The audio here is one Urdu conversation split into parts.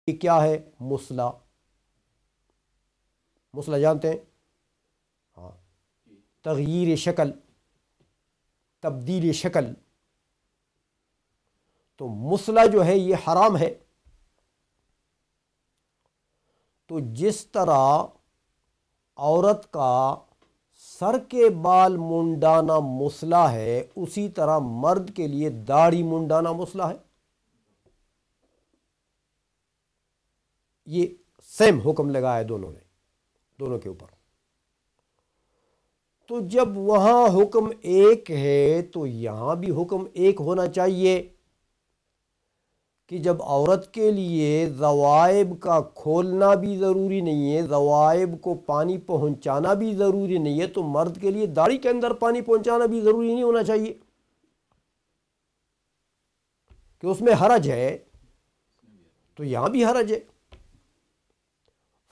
یہ کیا ہے؟ مسلح۔ مسلح جانتے ہیں؟ ہاں، تغییر شکل، تبدیل شکل۔ تو مسلح جو ہے یہ حرام ہے۔ تو جس طرح عورت کا سر کے بال منڈانا مسلح ہے، اسی طرح مرد کے لیے داڑھی منڈانا مسلح ہے۔ یہ سیم حکم لگا ہے دونوں نے، دونوں کے اوپر۔ تو جب وہاں حکم ایک ہے تو یہاں بھی حکم ایک ہونا چاہیے کہ جب عورت کے لیے ذوائب کا کھولنا بھی ضروری نہیں ہے، ذوائب کو پانی پہنچانا بھی ضروری نہیں ہے، تو مرد کے لیے داڑھی کے اندر پانی پہنچانا بھی ضروری نہیں ہونا چاہیے کہ اس میں حرج ہے، تو یہاں بھی حرج ہے۔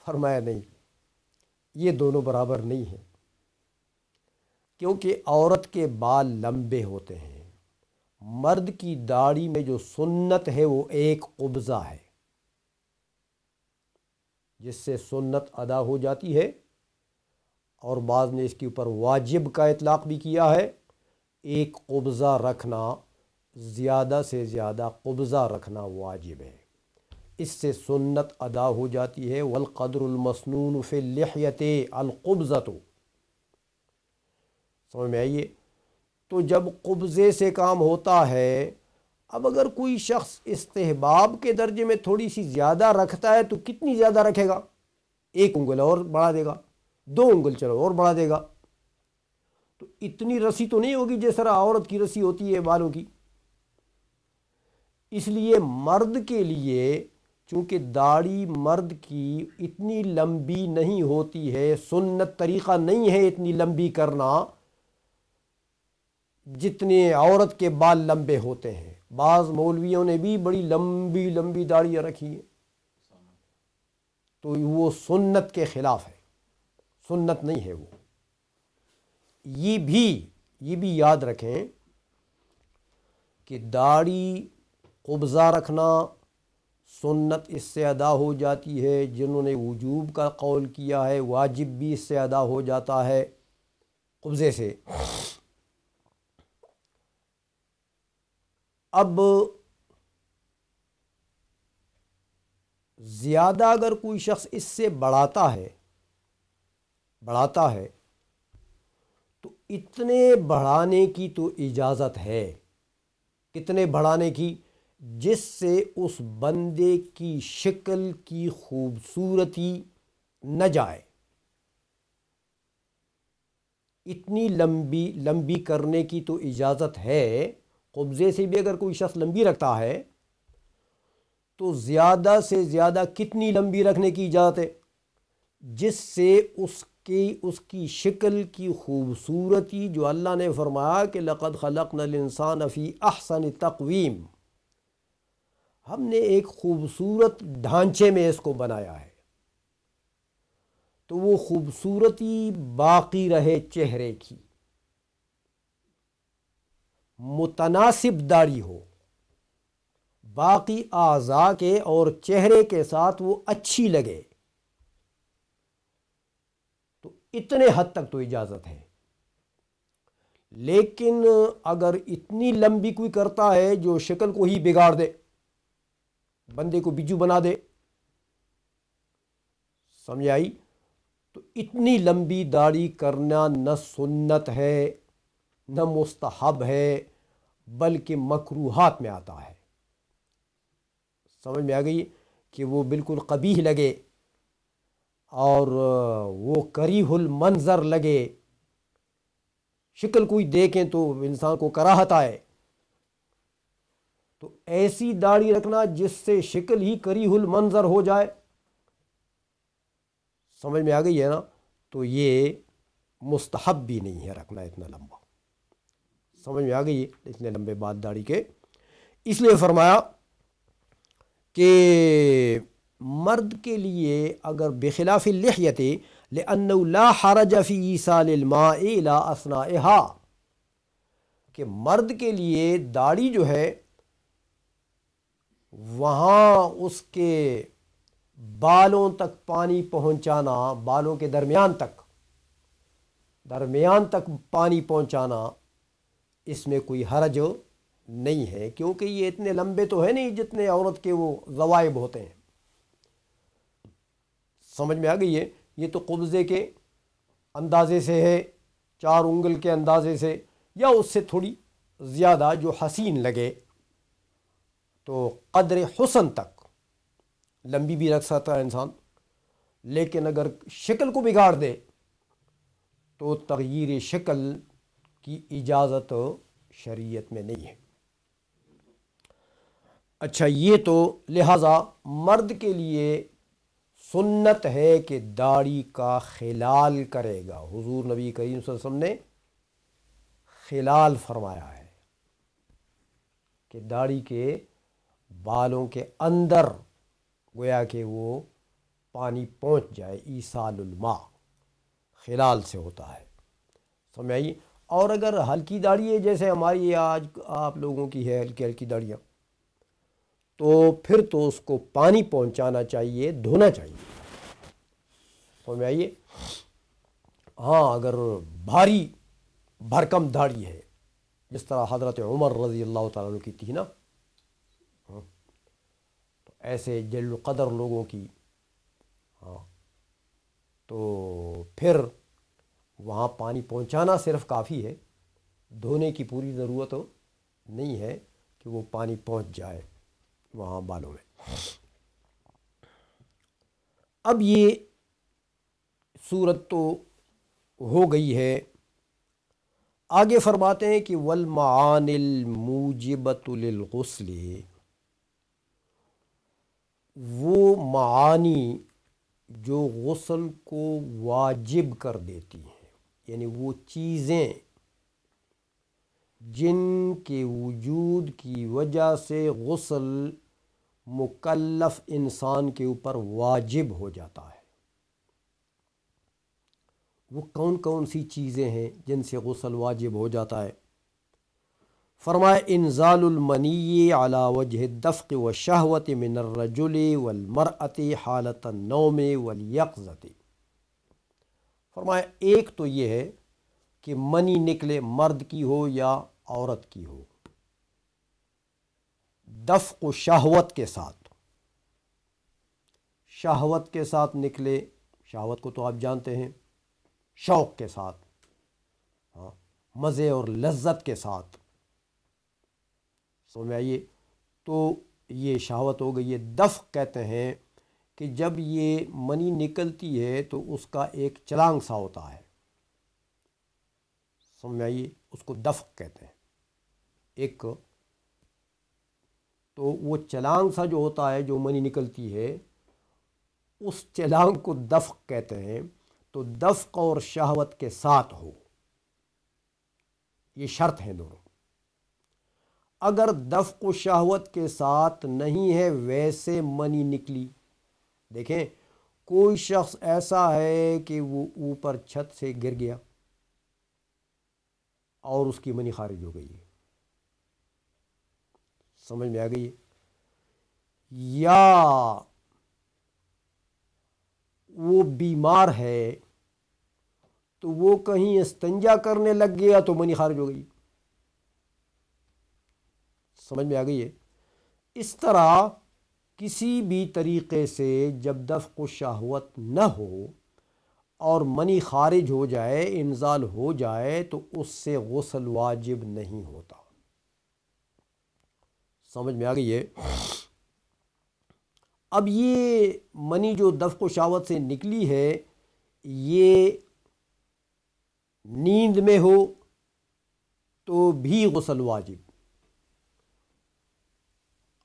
فرمایا نہیں، یہ دونوں برابر نہیں ہیں، کیونکہ عورت کے بال لمبے ہوتے ہیں۔ مرد کی داڑھی میں جو سنت ہے وہ ایک قبضہ ہے، جس سے سنت ادا ہو جاتی ہے، اور بعض نے اس کے اوپر واجب کا اطلاق بھی کیا ہے۔ ایک قبضہ رکھنا، زیادہ سے زیادہ قبضہ رکھنا واجب ہے، اس سے سنت ادا ہو جاتی ہے۔ والقدر المسنون فی اللحیۃ القبضۃ، سمجھ میں آئیے؟ تو جب قبضے سے کام ہوتا ہے، اب اگر کوئی شخص استحباب کے درجے میں تھوڑی سی زیادہ رکھتا ہے تو کتنی زیادہ رکھے گا؟ 1 انگل اور بڑھا دے گا، 2 انگل چلو اور بڑھا دے گا، تو اتنی رسی تو نہیں ہوگی جس طرح عورت کی رسی ہوتی ہے بالوں کی۔ اس لیے مرد کے لیے چونکہ داڑھی مرد کی اتنی لمبی نہیں ہوتی ہے، سنت طریقہ نہیں ہے اتنی لمبی کرنا جتنے عورت کے بال لمبے ہوتے ہیں۔ بعض مولویوں نے بھی بڑی لمبی لمبی داڑیاں رکھی ہیں، تو وہ سنت کے خلاف ہے، سنت نہیں ہے وہ۔ یہ بھی یاد رکھیں کہ داڑھی قبضہ رکھنا سنت اس سے ادا ہو جاتی ہے، جنہوں نے وجوب کا قول کیا ہے واجب بھی اس سے ادا ہو جاتا ہے قبضے سے۔ اب زیادہ اگر کوئی شخص اس سے بڑھاتا ہے تو اتنے بڑھانے کی تو اجازت ہے، کتنے بڑھانے کی؟ جس سے اس بندے کی شکل کی خوبصورتی نہ جائے، اتنی لمبی کرنے کی تو اجازت ہے۔ قبضے سے بھی اگر کوئی شخص لمبی رکھتا ہے تو زیادہ سے زیادہ کتنی لمبی رکھنے کی اجازت ہے؟ جس سے اس کی شکل کی خوبصورتی، جو اللہ نے فرمایا کہ لقد خلقنا الانسان فی احسن تقویم، ہم نے ایک خوبصورت ڈھانچے میں اس کو بنایا ہے، تو وہ خوبصورتی باقی رہے چہرے کی، متناسب داڑھی ہو باقی اعضاء کے اور چہرے کے ساتھ، وہ اچھی لگے، تو اتنے حد تک تو اجازت ہے۔ لیکن اگر اتنی لمبی کوئی کرتا ہے جو شکل کو ہی بگاڑ دے، بندے کو بجو بنا دے، سمجھ آئی؟ تو اتنی لمبی داڑھی کرنا نہ سنت ہے نہ مستحب ہے، بلکہ مکروہات میں آتا ہے۔ سمجھ میں آ گئی؟ کہ وہ بالکل قبیح لگے اور وہ کریہ المنظر لگے، شکل کوئی دیکھیں تو انسان کو کراہت آئے، تو ایسی داڑھی رکھنا جس سے شکل ہی کریہ المنظر ہو جائے، سمجھ میں آ گئی ہے نا؟ تو یہ مستحب بھی نہیں ہے رکھنا اتنا لمبا۔ سمجھ میں آ گئی اتنے لمبے بال داڑھی کے؟ اس لیے فرمایا کہ مرد کے لیے اگر بخلاف اللحیۃ لأنه لا حرج فی ایصال الماء الی اثنائها، کہ مرد کے لیے داڑھی جو ہے وہاں اس کے بالوں تک پانی پہنچانا، بالوں کے درمیان تک پانی پہنچانا، اس میں کوئی حرج نہیں ہے، کیونکہ یہ اتنے لمبے تو ہے نہیں جتنے عورت کے وہ ذوائب ہوتے ہیں۔ سمجھ میں آ گئی ہے؟ یہ تو قبضے کے اندازے سے ہے، 4 انگل کے اندازے سے، یا اس سے تھوڑی زیادہ جو حسین لگے، تو قدر حسن تک لمبی بھی رکھ سکتا ہے انسان۔ لیکن اگر شکل کو بگاڑ دے تو تغییر شکل کی اجازت شریعت میں نہیں ہے۔ اچھا، یہ تو لہٰذا مرد کے لیے سنت ہے کہ داڑھی کا خلال کرے گا۔ حضور نبی کریم صلی اللہ علیہ وسلم نے خلال فرمایا ہے کہ داڑھی کے بالوں کے اندر گویا کہ وہ پانی پہنچ جائے، ایصال الماء خلال سے ہوتا ہے، سمجھ آئی؟ اور اگر ہلکی داڑھی ہے جیسے ہماری آج آپ لوگوں کی ہے، ہلکی ہلکی داڑیاں، تو پھر تو اس کو پانی پہنچانا چاہیے، دھونا چاہیے، سمجھ میں آئیے؟ ہاں، اگر بھاری بھرکم داڑھی ہے جس طرح حضرت عمر رضی اللہ تعالیٰ عنہ کی تھی نا، تو ایسے جلیل القدر لوگوں کی، ہاں، تو پھر وہاں پانی پہنچانا صرف کافی ہے، دھونے کی پوری ضرورت نہیں ہے کہ وہ پانی پہنچ جائے وہاں بالوں میں۔ اب یہ صورت تو ہو گئی ہے، آگے فرماتے ہیں کہ والمعانی الموجبۃ للغسل، وہ معانی جو غسل کو واجب کر دیتی ہیں، یعنی وہ چیزیں جن کے وجود کی وجہ سے غسل مکلف انسان کے اوپر واجب ہو جاتا ہے، وہ کون کون سی چیزیں ہیں جن سے غسل واجب ہو جاتا ہے؟ فرمائے انزال المنی علی وجہ الدفق والشہوۃ من الرجل والمرأۃ حالۃ النوم والیقظۃ۔ فرمائے ایک تو یہ ہے کہ منی نکلے، مرد کی ہو یا عورت کی ہو، دفق و شہوت کے ساتھ، شہوت کے ساتھ نکلے، شہوت کو تو آپ جانتے ہیں، شوق کے ساتھ، ہاں، مزے اور لذت کے ساتھ، سمجھ میں آئیے؟ تو یہ شہوت ہو گئی ہے۔ دفق کہتے ہیں کہ جب یہ منی نکلتی ہے تو اس کا ایک چلانگ سا ہوتا ہے، سمجھ میں آئیے؟ اس کو دفق کہتے ہیں ایک، تو وہ چلانگ سا جو ہوتا ہے جو منی نکلتی ہے، اس چلانگ کو دفق کہتے ہیں۔ تو دفق اور شہوت کے ساتھ ہو، یہ شرط ہیں دونوں۔ اگر دفق و شہوت کے ساتھ نہیں ہے، ویسے منی نکلی، دیکھیں کوئی شخص ایسا ہے کہ وہ اوپر چھت سے گر گیا اور اس کی منی خارج ہو گئی ہے، سمجھ میں آ گئی ہے؟ یا وہ بیمار ہے تو وہ کہیں استنجا کرنے لگ گیا تو منی خارج ہو گئی، سمجھ میں آ گئی ہے؟ اس طرح کسی بھی طریقے سے جب دفق و شہوت نہ ہو اور منی خارج ہو جائے، انزال ہو جائے، تو اس سے غسل واجب نہیں ہوتا، سمجھ میں آ گئی ہے؟ اب یہ منی جو دفق و شہوت سے نکلی ہے، یہ نیند میں ہو تو بھی غسل واجب،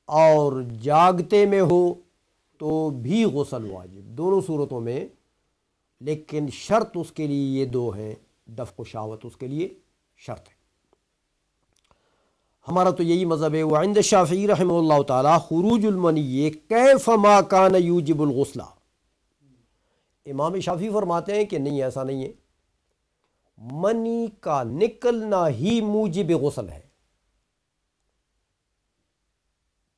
اور جاگتے میں ہو تو بھی غسل واجب، دونوں صورتوں میں، لیکن شرط اس کے لیے یہ دو ہیں، دفق و شہوت اس کے لیے شرط ہے۔ ہمارا تو یہی مذہب ہے۔ وعند الشافعی رحمہ اللہ تعالی خروج المنی کیف ما کان یوجب الغسل، امام شافعی فرماتے ہیں کہ نہیں، ایسا نہیں ہے، منی کا نکلنا ہی موجب غسل ہے،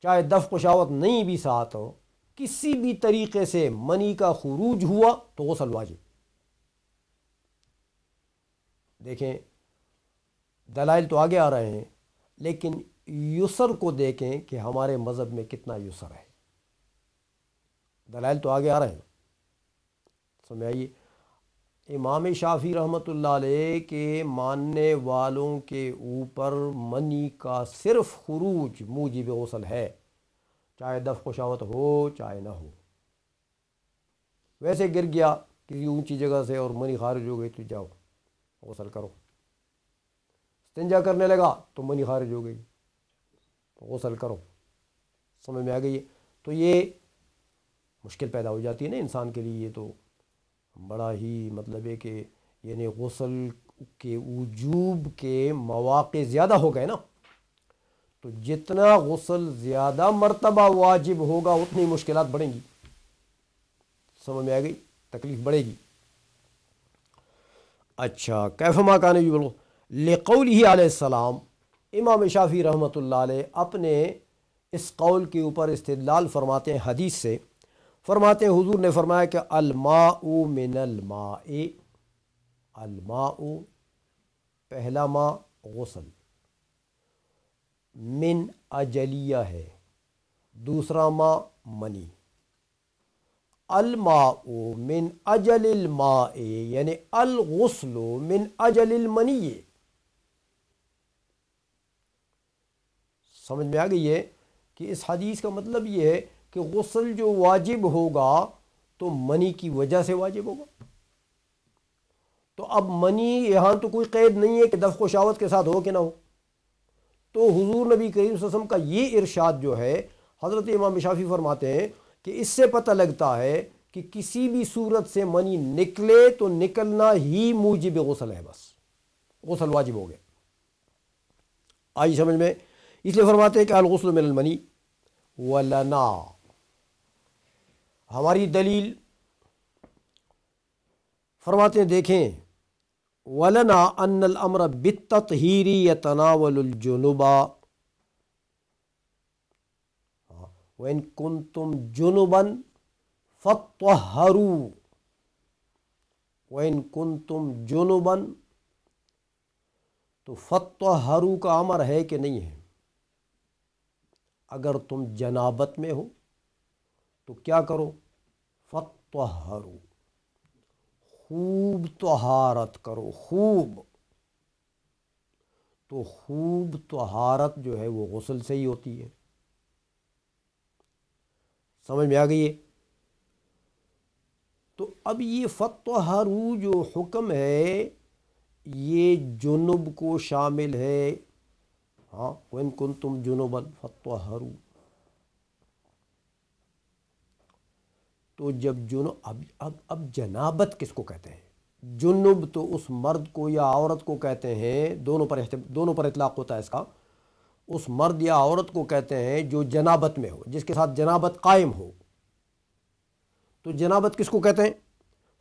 چاہے دفق و شہوت نہیں بھی ساتھ ہو، کسی بھی طریقے سے منی کا خروج ہوا تو غسل واجب۔ دیکھیں دلائل تو آگے آ رہے ہیں، لیکن یسر کو دیکھیں کہ ہمارے مذہب میں کتنا یسر ہے۔ دلائل تو آگے آ رہے ہیں، سمجھ آئیے۔ امام شافعی رحمۃ اللہ علیہ کے ماننے والوں کے اوپر منی کا صرف خروج موجب غسل ہے، چاہے دفع و شہوت ہو چاہے نہ ہو۔ ویسے گر گیا کسی اونچی جگہ سے اور منی خارج ہو گئی تو جاؤ غسل کرو، استنجا کرنے لگا تو منی خارج ہو گئی، غسل کرو۔ سمجھ میں آ گئی ہے؟ تو یہ مشکل پیدا ہو جاتی ہے نا انسان کے لیے، یہ تو بڑا ہی مطلب ہے کہ یعنی غسل کے وجوب کے مواقع زیادہ ہو گئے نا، تو جتنا غسل زیادہ مرتبہ واجب ہوگا اتنی مشکلات بڑھیں گی۔ سمجھ میں آ گئی؟ تکلیف بڑھے گی۔ اچھا، کیفما کان یبلغ لقولہ علیہ السلام، امام شافعی رحمۃ اللہ علیہ اپنے اس قول کے اوپر استدلال فرماتے ہیں حدیث سے، فرماتے ہیں حضور نے فرمایا کہ الماء من الماء، الماء پہلا ماء غسل، من اجلیہ ہے، دوسرا ماء منی۔ الماء من اجل الماء یعنی الغسل من اجل المنی۔ سمجھ میں آ گئی ہے کہ اس حدیث کا مطلب یہ ہے کہ غسل جو واجب ہوگا تو منی کی وجہ سے واجب ہوگا۔ تو اب منی یہاں تو کوئی قید نہیں ہے کہ دفع و شہوت کے ساتھ ہو کہ نہ ہو، تو حضور نبی کریم صلی اللہ علیہ وسلم کا یہ ارشاد جو ہے، حضرت امام شافعی فرماتے ہیں کہ اس سے پتہ لگتا ہے کہ کسی بھی صورت سے منی نکلے تو نکلنا ہی موجب غسل ہے، بس غسل واجب ہو گیا۔ آئی سمجھ میں؟ اس لیے فرماتے ہیں کہ الغسل من المنی ولنا، ہماری دلیل فرماتے ہیں دیکھیں، ولنا ان الامر بالتطہیر یتناول الجنوب وان کنتم جنبا فطہروا، وان کنتم جنبا تو فطہروا کا امر ہے کہ نہیں ہے؟ اگر تم جنابت میں ہو تو کیا کرو؟ فطہروا، خوب طہارت کرو، خوب۔ تو خوب طہارت جو ہے وہ غسل سے ہی ہوتی ہے۔ سمجھ میں آ گئی ہے؟ تو اب یہ فطہروا جو حکم ہے یہ جنب کو شامل ہے، ہاں، وَإِن كُنتُمْ جُنُبًا فَطَّهَّرُوا۔ تو جب اب جنابت کس کو کہتے ہیں؟ جنب تو اس مرد کو یا عورت کو کہتے ہیں، دونوں پر اطلاق ہوتا ہے اس کا، اس مرد یا عورت کو کہتے ہیں جو جنابت میں ہو، جس کے ساتھ جنابت قائم ہو۔ تو جنابت کس کو کہتے ہیں؟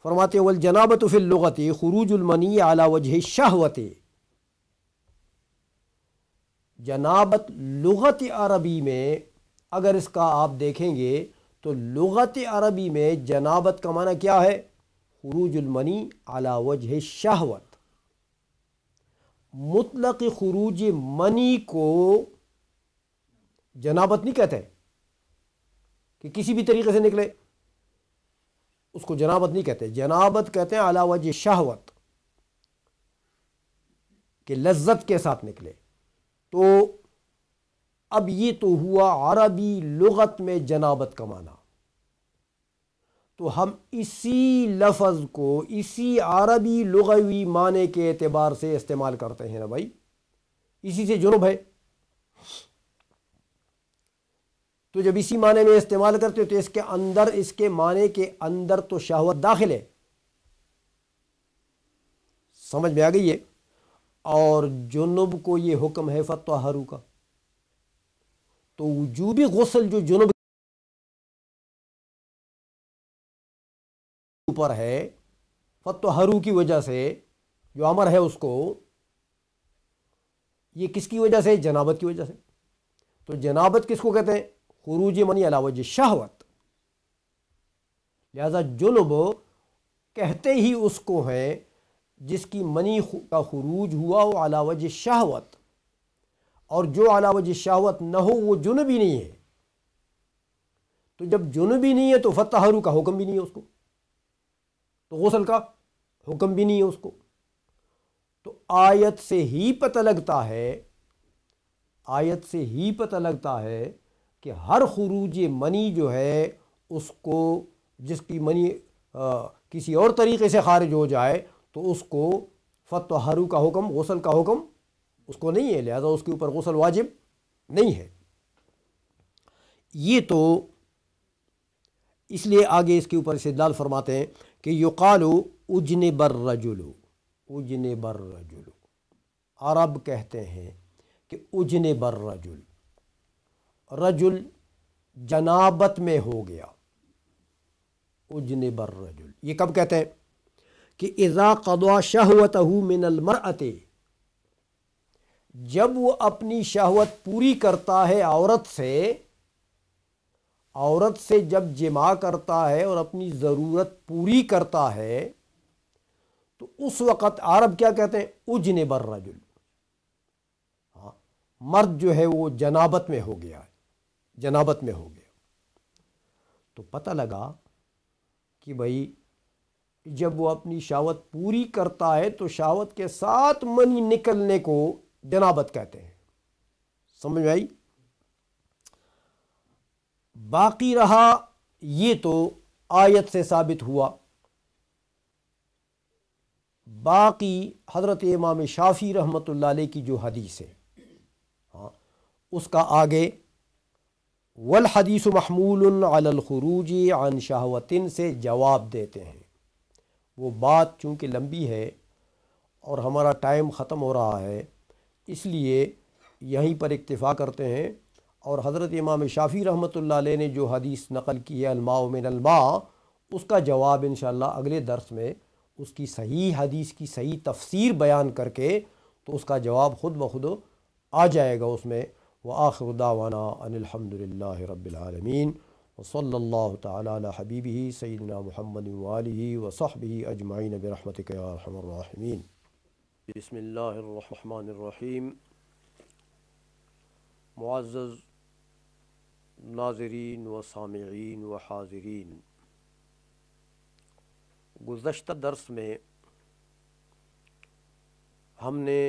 فرماتے ہیں والجنابت فی اللغت خروج المنی علی وجہ الشہوت۔ جنابت لغت عربی میں اگر اس کا آپ دیکھیں گے تو لغت عربی میں جنابت کا معنی کیا ہے؟ خروج المنی علی وجہ الشہوت۔ مطلق خروج منی کو جنابت نہیں کہتے کہ کسی بھی طریقے سے نکلے، اس کو جنابت نہیں کہتے، جنابت کہتے ہیں علی وجہ شہوت، کہ لذت کے ساتھ نکلے۔ تو اب یہ تو ہوا عربی لغت میں جنابت کا معنی، تو ہم اسی لفظ کو اسی عربی لغوی معنی کے اعتبار سے استعمال کرتے ہیں نا بھائی، اسی سے جنب ہے۔ تو جب اسی معنی میں استعمال کرتے ہو تو اس کے اندر، اس کے معنی کے اندر تو شہوت داخل ہے۔ سمجھ میں آ گئی ہے؟ اور جنب کو یہ حکم ہے فطہروا کا، تو وجوبی غسل جو جنب اوپر ہے فطہروا کی وجہ سے جو امر ہے اس کو، یہ کس کی وجہ سے؟ جنابت کی وجہ سے۔ تو جنابت کس کو کہتے ہیں؟ خروج منی علی وجہ شہوت۔ لہذا جنب کہتے ہی اس کو ہیں جس کی منی کا خروج ہوا وہ علی وجہ شہوت، اور جو علی وجہ شہوت نہ ہو وہ جنب ہی نہیں ہے۔ تو جب جنب ہی نہیں ہے تو فطہروا کا حکم بھی نہیں ہے اس کو، تو غسل کا حکم بھی نہیں ہے اس کو۔ تو آیت سے ہی پتہ لگتا ہے، آیت سے ہی پتہ لگتا ہے کہ ہر خروج منی جو ہے اس کو، جس کی منی کسی اور طریقے سے خارج ہو جائے تو اس کو فطہروا کا حکم، غسل کا حکم اس کو نہیں ہے، لہذا اس کے اوپر غسل واجب نہیں ہے۔ یہ تو اس لیے آگے اس کے اوپر استدلال فرماتے ہیں کہ یقال اجنب الرجل، اجنب الرجل، عرب کہتے ہیں کہ اجنب الرجل، رجل جنابت میں ہو گیا، اجنب الرجل، یہ کب کہتے ہیں کہ اذا قضى شہوته من المرأة، جب وہ اپنی شہوت پوری کرتا ہے عورت سے، عورت سے جب جماع کرتا ہے اور اپنی ضرورت پوری کرتا ہے تو اس وقت عرب کیا کہتے ہیں؟ اجنب الرجل، ہاں، مرد جو ہے وہ جنابت میں ہو گیا ہے، جنابت میں ہو گیا۔ تو پتہ لگا کہ بھائی جب وہ اپنی شہوت پوری کرتا ہے تو شہوت کے ساتھ منی نکلنے کو جنابت کہتے ہیں، سمجھ میں آئی؟ باقی رہا یہ تو آیت سے ثابت ہوا، باقی حضرت امام شافعی رحمۃ اللہ علیہ کی جو حدیث ہے، ہاں، اس کا آگے والحدیث محمول علی الخروج عن شہوت سے جواب دیتے ہیں۔ وہ بات چونکہ لمبی ہے اور ہمارا ٹائم ختم ہو رہا ہے، اس لیے یہیں پر اکتفا کرتے ہیں، اور حضرت امام شافعی رحمۃ اللہ علیہ نے جو حدیث نقل کی ہے الماء من الماء، اس کا جواب انشاءاللہ اگلے درس میں اس کی صحیح حدیث کی صحیح تفسیر بیان کر کے تو اس کا جواب خود بخود آ جائے گا اس میں۔ وآخر دعوانا ان الحمد للہ رب العالمین، وصلی اللہ تعالی علی حبیبہ سیدنا محمد وآلہ وصحبہ اجمعین برحمتک یا ارحم الراحمین۔ بسم اللہ الرحمن الرحیم۔ معزز ناظرین و سامعین و حاضرین، گزشتہ درس میں ہم نے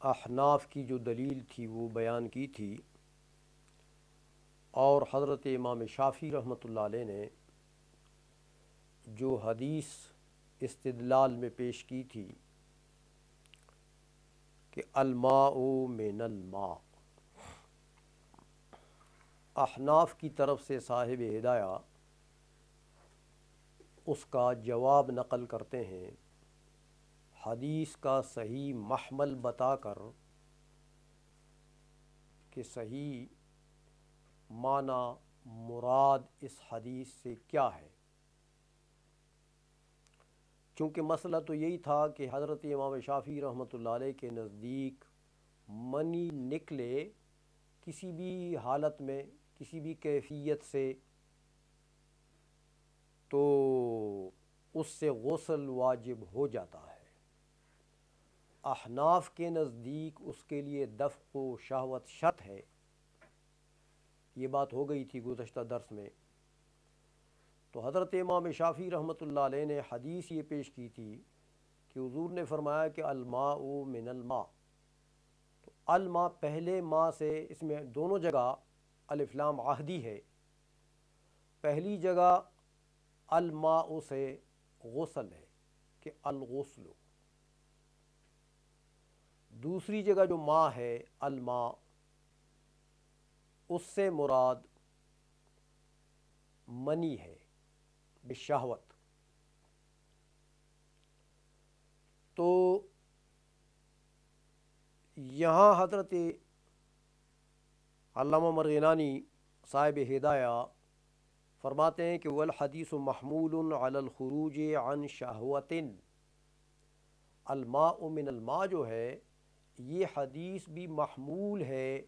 احناف کی جو دلیل تھی وہ بیان کی تھی، اور حضرت امام شافعی رحمۃ اللہ علیہ نے جو حدیث استدلال میں پیش کی تھی کہ الماء من الماء، احناف کی طرف سے صاحب ہدایہ اس کا جواب نقل کرتے ہیں حدیث کا صحیح محمل بتا کر کہ صحیح معنی مراد اس حدیث سے کیا ہے۔ چونکہ مسئلہ تو یہی تھا کہ حضرت امام شافعی رحمۃ اللہ علیہ کے نزدیک منی نکلے کسی بھی حالت میں، کسی بھی کیفیت سے، تو اس سے غسل واجب ہو جاتا ہے۔ احناف کے نزدیک اس کے لیے دفع و شہوت شرط ہے، یہ بات ہو گئی تھی گزشتہ درس میں۔ تو حضرت امام شافعی رحمۃ اللہ علیہ نے حدیث یہ پیش کی تھی کہ حضور نے فرمایا کہ الماء من الماء، تو الماء پہلے ماء سے، اس میں دونوں جگہ الف لام عہدی ہے، پہلی جگہ الماء سے غسل ہے کہ الغسل، دوسری جگہ جو ماء ہے الماء، اس سے مراد منی ہے بشہوت۔ تو یہاں حضرت علامہ مرغنانی صاحب ہدایہ فرماتے ہیں کہ والحدیث محمول علی الخروج عن شہوت، الماء من الماء جو ہے یہ حدیث بھی محمول ہے،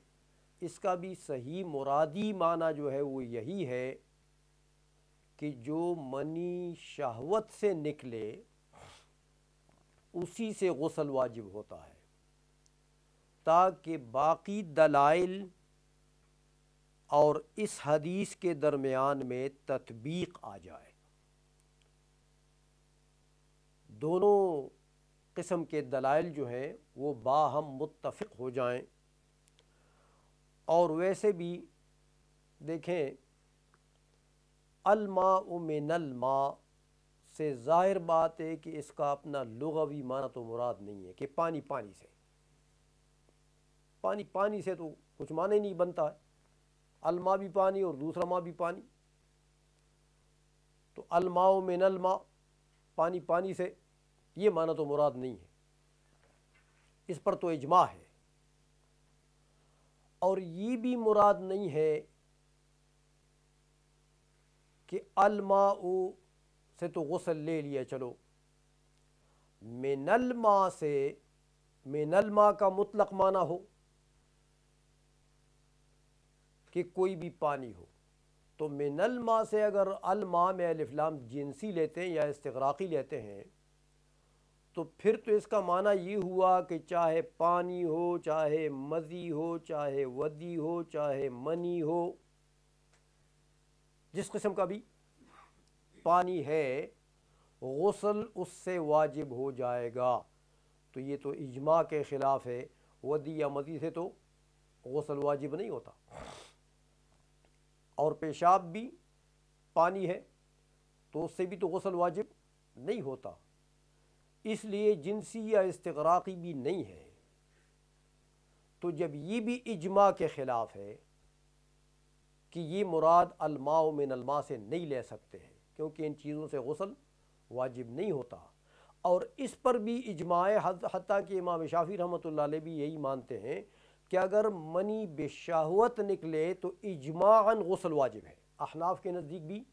اس کا بھی صحیح مرادی معنی جو ہے وہ یہی ہے کہ جو منی شہوت سے نکلے اسی سے غسل واجب ہوتا ہے، تاکہ باقی دلائل اور اس حدیث کے درمیان میں تطبیق آ جائے، دونوں قسم کے دلائل جو ہیں وہ باہم متفق ہو جائیں۔ اور ویسے بھی دیکھیں، الماء من الماء سے ظاہر بات ہے کہ اس کا اپنا لغوی معنی تو مراد نہیں ہے کہ پانی پانی سے، پانی پانی سے تو کچھ معنی نہیں بنتا ہے، الماء بھی پانی اور دوسرا ماء بھی پانی، تو الماء من الماء پانی پانی سے، یہ معنی تو مراد نہیں ہے، اس پر تو اجماع ہے۔ اور یہ بھی مراد نہیں ہے کہ الماء سے تو غسل لے لیا، چلو من الماء سے من الماء کا مطلق معنی ہو کہ کوئی بھی پانی ہو، تو من الماء سے اگر الماء میں الف لام جنسی لیتے ہیں یا استغراقی لیتے ہیں تو پھر تو اس کا معنی یہ ہوا کہ چاہے پانی ہو، چاہے مزی ہو، چاہے ودی ہو، چاہے منی ہو، جس قسم کا بھی پانی ہے غسل اس سے واجب ہو جائے گا۔ تو یہ تو اجماع کے خلاف ہے، ودی یا مزی سے تو غسل واجب نہیں ہوتا، اور پیشاب بھی پانی ہے تو اس سے بھی تو غسل واجب نہیں ہوتا، اس لیے جنسی یا استغراقی بھی نہیں ہے۔ تو جب یہ بھی اجماع کے خلاف ہے کہ یہ مراد الماء من الماء سے نہیں لے سکتے ہیں کیونکہ ان چیزوں سے غسل واجب نہیں ہوتا، اور اس پر بھی اجماع ہے، حتیٰ کہ امام شافعی رحمۃ اللہ علیہ بھی یہی مانتے ہیں کہ اگر منی بشہوت نکلے تو اجماعاً غسل واجب ہے، احناف کے نزدیک بھی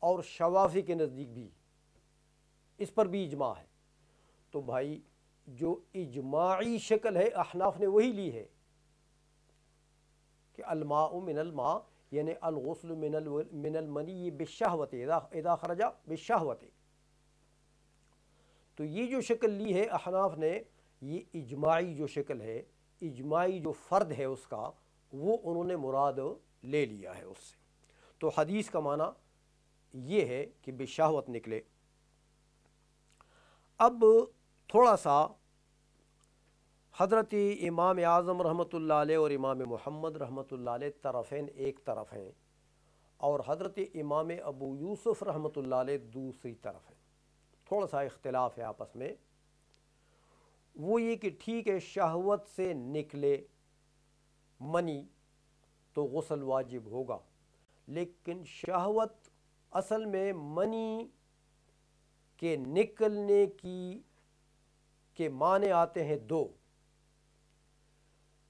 اور شوافی کے نزدیک بھی، اس پر بھی اجماع ہے۔ تو بھائی جو اجماعی شکل ہے احناف نے وہی لی ہے کہ الماء من الماء یعنی الغسل من المنی بالشہوت اذا خرج بالشہوت، تو یہ جو شکل لی ہے احناف نے، یہ اجماعی جو شکل ہے، اجماعی جو فرد ہے اس کا، وہ انہوں نے مراد لے لیا ہے اس سے۔ تو حدیث کا معنی یہ ہے کہ بالشہوت نکلے۔ اب تھوڑا سا حضرت امام اعظم رحمۃ اللہ علیہ اور امام محمد رحمۃ اللہ علیہ طرفین ایک طرف ہیں، اور حضرت امام ابو یوسف رحمۃ اللہ علیہ دوسری طرف ہیں، تھوڑا سا اختلاف ہے آپس میں۔ وہ یہ کہ ٹھیک ہے شہوت سے نکلے منی تو غسل واجب ہوگا، لیکن شہوت اصل میں منی کے نکلنے کے معنی آتے ہیں دو،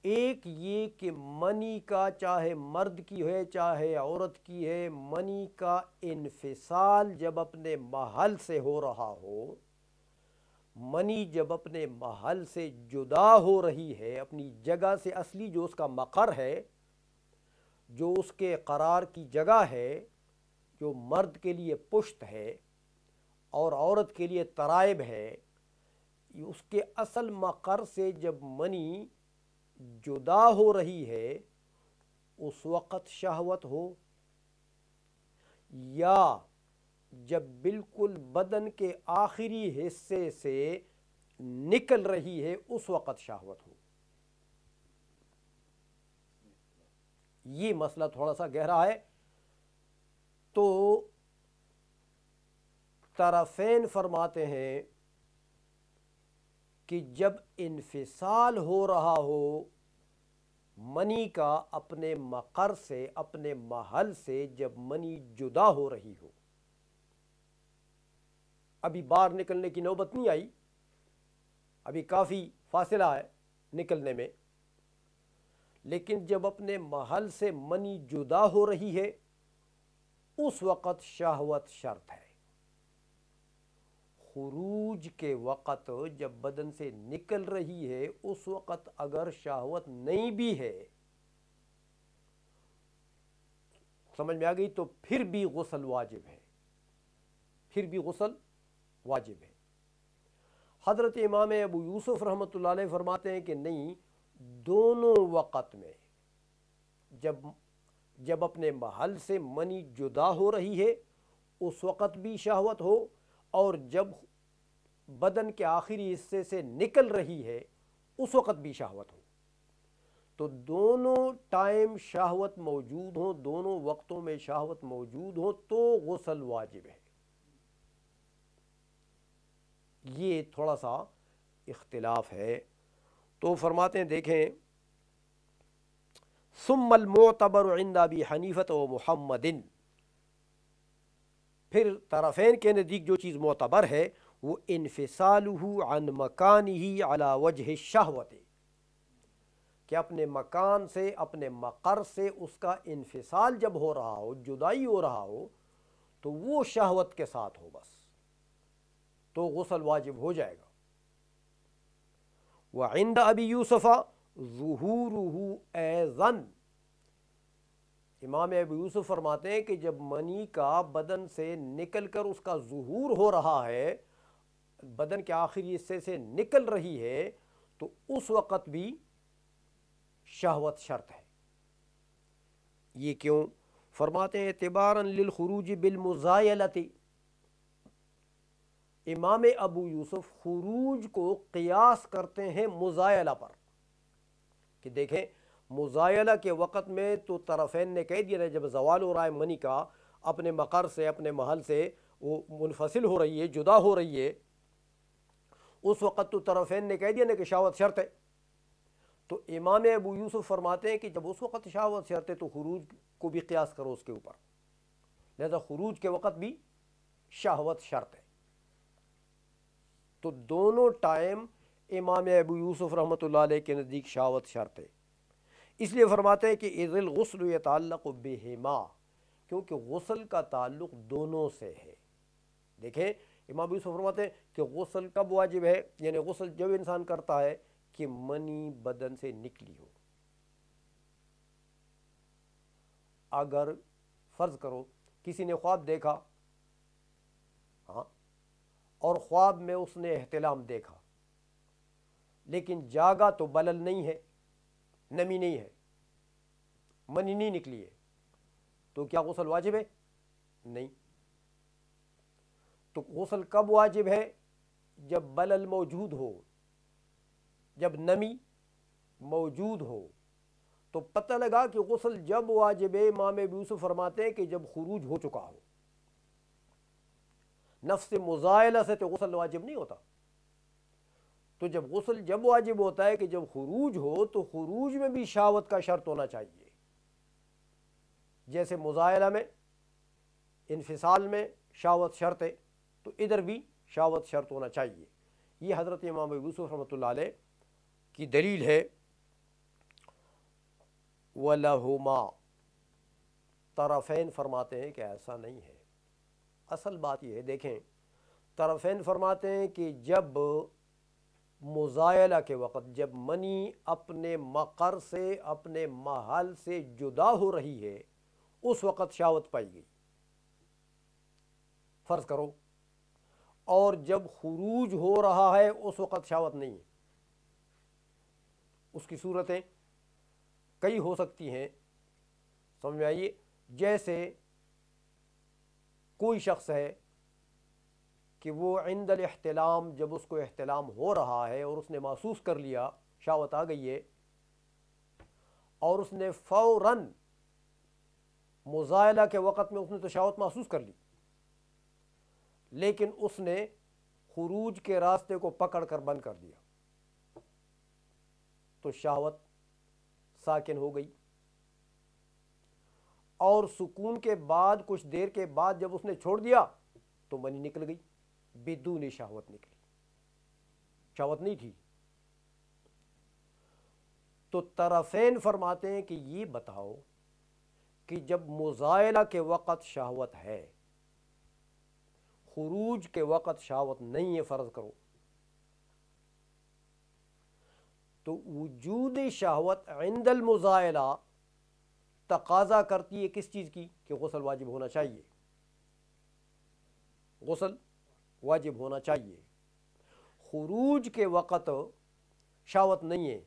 ایک یہ کہ منی کا چاہے مرد کی ہے چاہے عورت کی ہے، منی کا انفصال جب اپنے محل سے ہو رہا ہو، منی جب اپنے محل سے جدا ہو رہی ہے، اپنی جگہ سے اصلی جو اس کا مقر ہے، جو اس کے قرار کی جگہ ہے، جو مرد کے لیے پشت ہے اور عورت کے لیے ترائب ہے، اس کے اصل مقر سے جب منی جدا ہو رہی ہے اس وقت شہوت ہو، یا جب بالکل بدن کے آخری حصے سے نکل رہی ہے اس وقت شہوت ہو۔ یہ مسئلہ تھوڑا سا گہرا ہے، تو طرفین فرماتے ہیں کہ جب انفصال ہو رہا ہو منی کا اپنے مقر سے، اپنے محل سے، جب منی جدا ہو رہی ہو، ابھی باہر نکلنے کی نوبت نہیں آئی، ابھی کافی فاصلہ ہے نکلنے میں، لیکن جب اپنے محل سے منی جدا ہو رہی ہے اس وقت شہوت شرط ہے۔ خروج کے وقت جب بدن سے نکل رہی ہے اس وقت اگر شہوت نہیں بھی ہے، سمجھ میں آ گئی؟ تو پھر بھی غسل واجب ہے، پھر بھی غسل واجب ہے۔ حضرت امام ابو یوسف رحمۃ اللہ علیہ فرماتے ہیں کہ نہیں، دونوں وقت میں، جب اپنے محل سے منی جدا ہو رہی ہے اس وقت بھی شہوت ہو، اور جب بدن کے آخری حصے سے نکل رہی ہے اس وقت بھی شہوت ہو، تو دونوں ٹائم شہوت موجود ہوں، دونوں وقتوں میں شہوت موجود ہو تو غسل واجب ہے۔ یہ تھوڑا سا اختلاف ہے۔ تو فرماتے ہیں دیکھیں، ثم المعتبر عند ابی حنیفہ و محمد، پھر طرفین کے نزدیک جو چیز معتبر ہے وہ انفصالہ عن مکانہ علی وجہ الشہوت، کہ اپنے مکان سے، اپنے مقر سے اس کا انفصال جب ہو رہا ہو، جدائی ہو رہا ہو، تو وہ شہوت کے ساتھ ہو بس، تو غسل واجب ہو جائے گا۔ وعند ابی یوسف ظہورہ ایضاً، امام ابو یوسف فرماتے ہیں کہ جب منی کا بدن سے نکل کر اس کا ظہور ہو رہا ہے، بدن کے آخری حصے سے نکل رہی ہے، تو اس وقت بھی شہوت شرط ہے۔ یہ کیوں؟ فرماتے ہیں اعتباراً للخروج بالمزایلۃ، امام ابو یوسف خروج کو قیاس کرتے ہیں مزایلہ پر، کہ دیکھیں مزایلہ کے وقت میں تو طرفین نے کہہ دیا ہے جب زوال ہو رہا ہے منی کا، اپنے مقر سے، اپنے محل سے وہ منفصل ہو رہی ہے، جدا ہو رہی ہے، اس وقت تو طرفین نے کہہ دیا نا کہ شہوت شرط ہے۔ تو امام ابو یوسف فرماتے ہیں کہ جب اس وقت شہوت شرط ہے تو خروج کو بھی قیاس کرو اس کے اوپر، لہذا خروج کے وقت بھی شہوت شرط ہے۔ تو دونوں ٹائم امام ابو یوسف رحمۃ اللہ علیہ کے نزدیک شہوت شرط ہے۔ اس لیے فرماتے ہیں کہ اذ الغسل یتعلق بہما، کیونکہ غسل کا تعلق دونوں سے ہے۔ دیکھیں امام ابو یوسف فرماتے ہیں کہ غسل کب واجب ہے، یعنی غسل جب انسان کرتا ہے کہ منی بدن سے نکلی ہو۔ اگر فرض کرو کسی نے خواب دیکھا، ہاں، اور خواب میں اس نے احتلام دیکھا، لیکن جاگا تو بلل نہیں ہے، نمی نہیں ہے، منی نہیں نکلی ہے، تو کیا غسل واجب ہے؟ نہیں۔ تو غسل کب واجب ہے؟ جب بلل موجود ہو، جب نمی موجود ہو۔ تو پتہ لگا کہ غسل جب واجب ہے، امام ابو یوسف فرماتے ہیں کہ جب خروج ہو چکا ہو۔ نفس مزائلہ سے تو غسل واجب نہیں ہوتا۔ تو جب غسل جب واجب ہوتا ہے کہ جب خروج ہو، تو خروج میں بھی شہوت کا شرط ہونا چاہیے، جیسے مزائلہ میں، انفصال میں شہوت شرط ہے، تو ادھر بھی شہوت شرط ہونا چاہیے۔ یہ حضرت امام ابو یوسف رحمۃ اللہ علیہ کی دلیل ہے۔ وَلَهُمَا، طرفین فرماتے ہیں کہ ایسا نہیں ہے۔ اصل بات یہ ہے، دیکھیں طرفین فرماتے ہیں کہ جب مزایلہ کے وقت، جب منی اپنے مقر سے، اپنے محل سے جدا ہو رہی ہے، اس وقت شہوت پائی گئی، فرض کرو، اور جب خروج ہو رہا ہے اس وقت شہوت نہیں ہے۔ اس کی صورتیں کئی ہو سکتی ہیں، سمجھ میں آئیے؟ جیسے کوئی شخص ہے کہ وہ عند الاحتلام، جب اس کو احتلام ہو رہا ہے اور اس نے محسوس کر لیا شہوت آ گئی ہے، اور اس نے فوراً مزایلہ کے وقت میں اس نے تو شہوت محسوس کر لی، لیکن اس نے خروج کے راستے کو پکڑ کر بند کر دیا، تو شہوت ساکن ہو گئی، اور سکون کے بعد کچھ دیر کے بعد جب اس نے چھوڑ دیا تو منی نکل گئی، بدون شہوت نکلی، شہوت نہیں تھی۔ تو طرفین فرماتے ہیں کہ یہ بتاؤ کہ جب مزایلہ کے وقت شہوت ہے، خروج کے وقت شہوت نہیں ہے، فرض کرو، تو وجود شہوت عند المزایلہ تقاضا کرتی ہے کس چیز کی کہ غسل واجب ہونا چاہیے، غسل واجب ہونا چاہیے۔ خروج کے وقت شہوت نہیں ہے،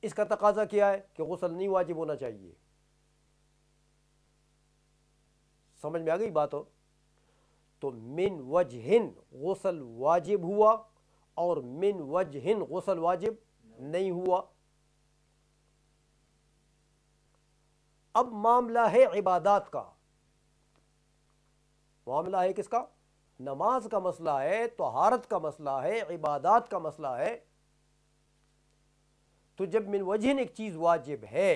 اس کا تقاضا کیا ہے کہ غسل نہیں واجب ہونا چاہیے۔ سمجھ میں آ گئی بات ہو؟ تو من وجہن غسل واجب ہوا اور من وجہن غسل واجب نہیں ہوا۔ اب معاملہ ہے عبادات کا، معاملہ ہے کس کا؟ نماز کا مسئلہ ہے، طہارت کا مسئلہ ہے، عبادات کا مسئلہ ہے۔ تو جب من وجہن ایک چیز واجب ہے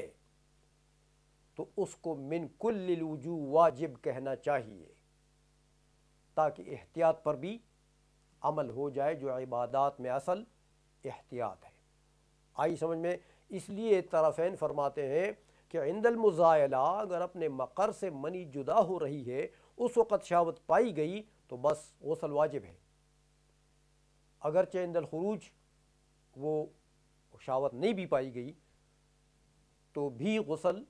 تو اس کو من کل الوجوہ واجب کہنا چاہیے، تاکہ احتیاط پر بھی عمل ہو جائے، جو عبادات میں اصل احتیاط ہے۔ آئی سمجھ میں؟ اس لیے طرفین فرماتے ہیں کہ عند المزایلہ اگر اپنے مقر سے منی جدا ہو رہی ہے، اس وقت شہوت پائی گئی تو بس غسل واجب ہے، اگرچہ عند الخروج وہ شہوت نہیں بھی پائی گئی تو بھی غسل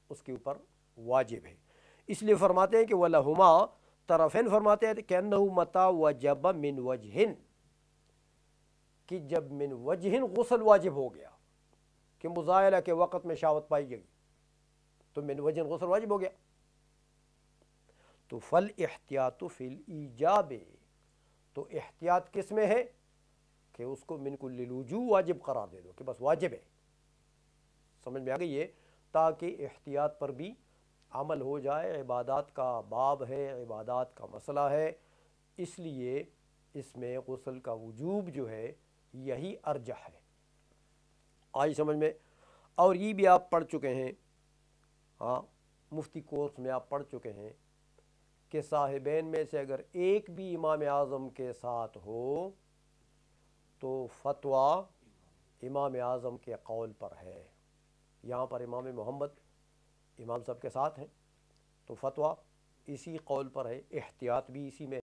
اس کے اوپر واجب ہے۔ اس لیے فرماتے ہیں کہ وَلَهُمَا، طرفین فرماتے ہیں کہ أَنَّهُ مَتَى وَجَبَ مِنْ وَجْهٍ، کہ جب من وجہن غسل واجب ہو گیا کہ مزایلہ کے وقت میں شہوت پائی گئی تو من وجہن غسل واجب ہو گیا، تو فَالْإِحْتِيَاطُ فِي الْإِيجَابِ، تو احتیاط کس میں ہے کہ اس کو من کل الوجوہ واجب قرار دے دو کہ بس واجب ہے۔ سمجھ میں آ گئی ہے؟ تاکہ احتیاط پر بھی عمل ہو جائے، عبادات کا باب ہے، عبادات کا مسئلہ ہے، اس لیے اس میں غسل کا وجوب جو ہے یہی ارجح ہے۔ آئی سمجھ میں؟ اور یہ بھی آپ پڑھ چکے ہیں، ہاں مفتی کورس میں آپ پڑھ چکے ہیں کہ صاحبین میں سے اگر ایک بھی امام اعظم کے ساتھ ہو تو فتویٰ امام اعظم کے قول پر ہے۔ یہاں پر امام محمد امام صاحب کے ساتھ ہیں تو فتویٰ اسی قول پر ہے، احتیاط بھی اسی میں